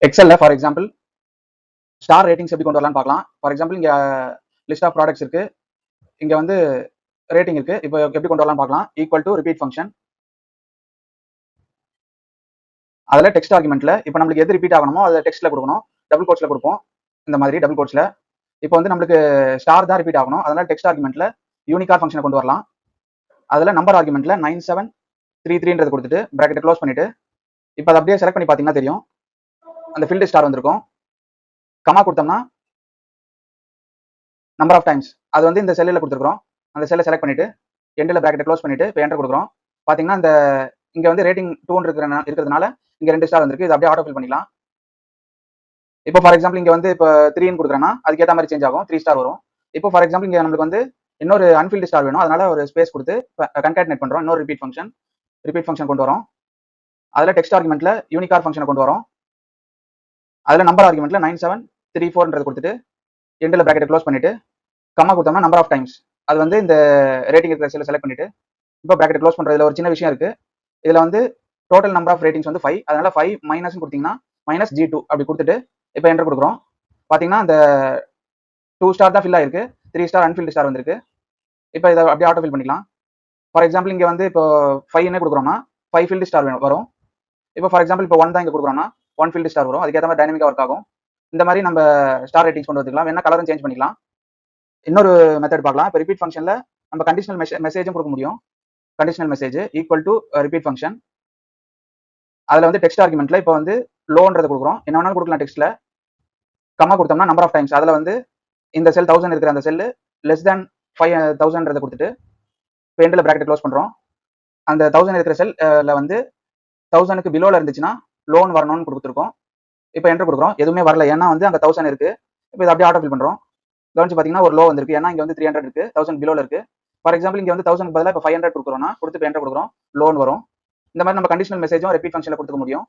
எக்ஸல்ல for example star ratings எப்படி கொண்டு வரலாம்னு பார்க்கலாம். ஃபார் எக்ஸாம்பிள் இங்க லிஸ்ட் ஆஃப் ப்ராடக்ட்ஸ் இருக்கு, இங்க வந்து ரேட்டிங் இருக்கு. இப்போ எப்படி கொண்டு வரலாம்னு பார்க்கலாம். ஈக்குவல் டு ரிப்பீட் ஃபங்க்ஷன், அதுல டெக்ஸ்ட் ஆர்குமெண்ட்ல இப்போ நம்மளுக்கு எது ரிப்பீட் ஆகணுமோ அதை டெக்ஸ்ட்ல கொடுக்கணும், டபுள் கோட்ஸ்ல கொடுப்போம். இந்த மாதிரி டபுள் கோட்ஸ்ல இப்போ வந்து நம்மளுக்கு ஸ்டார் தான் ரிப்பீட் ஆகணும், அதனால டெக்ஸ்ட் ஆர்குமெண்ட்ல யூனிகார் ஃபங்க்ஷனை கொண்டு வரலாம். அதுல நம்பர் ஆர்குமெண்ட்ல 9733 கொடுத்துட்டு பிராக்கெட் க்ளோஸ் பண்ணிட்டு இப்போ அதை அப்படியே செலக்ட் பண்ணி பார்த்தீங்கன்னா தெரியும், அந்த ஃபீல்டு ஸ்டார் வந்திருக்கும். கமா கொடுத்தோம்னா நம்பர் ஆஃப் டைம்ஸ் அது வந்து இந்த செல்லில் கொடுத்துருக்கோம். அந்த செல்லை செலக்ட் பண்ணிட்டு எண்டில் பிராக்கெட் க்ளோஸ் பண்ணிட்டு இப்போ என்டர் கொடுக்குறோம். பார்த்தீங்கன்னா இந்த இங்க வந்து ரேட்டிங் 2 இருக்கிறதுனால இங்க 2 ஸ்டார் வந்திருக்கு. இது அப்படியே ஆட்டோ ஃபில் பண்ணிக்கலாம். இப்போ ஃபார் எக்ஸாம்பிள் இங்க வந்து இப்போ 3 கொடுக்குறேன்னா அதுக்கேற்ற மாதிரி சேஞ்ச் ஆகும், 3 ஸ்டார் வரும். இப்போ ஃபார் எக்ஸாம்பிள் இங்க நம்மளுக்கு வந்து இன்னொரு அன்ஃபில்டு ஸ்டார் வேணும், அதனால ஒரு ஸ்பேஸ் கொடுத்து கன்காட்டினேட் பண்றோம். இன்னொரு ரிப்பீட் ஃபங்க்ஷன் கொண்டு வரோம். அதுல டெக்ஸ்ட் ஆர்குமெண்ட்ல யூனிகார் ஃபங்க்ஷனை கொண்டு வரோம். அதுல நம்பர் ஆர்குமெண்ட்ல 9734 கொடுத்துட்டு எண்டில் பிராக்கெட் க்ளோஸ் பண்ணிட்டு கம்மா கொடுத்தோம்னா நம்பர் ஆஃப் டைம்ஸ் அது வந்து இந்த ரேட்டிங் இருக்கிற செல்லை செலக்ட் பண்ணிட்டு இப்போ பிராக்கெட் க்ளோஸ் பண்றதுல ஒரு சின்ன விஷயம் இருக்கு. இதுல வந்து டோட்டல் நம்பர் ஆஃப் ரேட்டிங்ஸ் வந்து 5, அதனால 5 மைனஸ் கொடுத்தீங்கன்னா -G2 அப்படி கொடுத்துட்டு இப்போ என்டர் கொடுக்குறோம். பாத்தீங்கன்னா இந்த 2 ஸ்டார் தான் ஃபில் ஆயிருக்கு, 3 ஸ்டார் அன்ஃபில்டு ஸ்டார் வந்திருக்கு. இப்போ இதை அப்படியே ஆட்டோ ஃபில் பண்ணிக்கலாம். ஃபார் எக்ஸாம்பிள் இங்க வந்து இப்போ 5 என்ன கொடுக்குறோம்னா 5 ஃபீல்டு ஸ்டார் வரும். இப்போ ஃபார் எக்ஸாம்பிள் இப்போ 1 தான் இங்க கொடுக்குறோம்னா 1 ஃபீல்டு ஸ்டார் வரும். அதுக்கேற்ற மாதிரி டைனமிக்கா ஒர்க் ஆகும். இந்த மாதிரி நம்ம ஸ்டார் ரேட்டிங்ஸ் கொண்டு வந்துக்கலாம். வேணா கலரும் சேஞ்ச் பண்ணிக்கலாம். இன்னொரு மெத்தட் பார்க்கலாம். இப்போ ரிப்பீட் ஃபங்க்ஷன்ல நம்ம கண்டிஷனல் மெசேஜும் கொடுக்க முடியும். Conditional message equal to repeat function, அதுல வந்து டெக்ஸ்ட் ஆர்குமெண்ட்ல இப்போ வந்து லோன்றதை கொடுக்குறோம், என்ன வேணாலும் கொடுக்கலாம். டெக்ஸ்ட்ல கம்மா கொடுத்தோம்னா நம்பர் ஆஃப் டைம்ஸ் அதுல வந்து இந்த செல் 1000 இருக்கிற அந்த செல்லு லெஸ் தேன் 5000 கொடுத்துட்டு இப்போ எண்டில் பிராக்கெட் க்ளோஸ் பண்றோம். அந்த 1000 இருக்கிற செல்ல வந்து 1000க்கு பிலோல இருந்துச்சுன்னா லோன் வரணும்னு கொடுத்துருக்கோம். இப்போ என்டர் கொடுக்குறோம். எதுவுமே வரல, ஏன்னா வந்து அங்க 1000 இருக்கு. இப்போ இதை அப்படியே ஆட்டோ ஃபில் பண்றோம். கவனிச்சு பாத்தீங்கன்னா ஒரு லோ வந்திருக்கு, ஏன்னா இங்க வந்து 300 இருக்கு, 1000 பிலோல இருக்கு. ஃபார் எக்ஸாம்பிள் இங்க வந்து 1000 பதிலாக இப்போ 500 கொடுக்குறோம்னா கொடுத்து என்டர் கொடுக்குறோம், லோன் வரும். இந்த மாதிரி நம்ம கண்டிஷனல் மெசேஜும் ரிப்பீட் ஃபங்க்ஷன்ல கொடுத்துக்க முடியும்.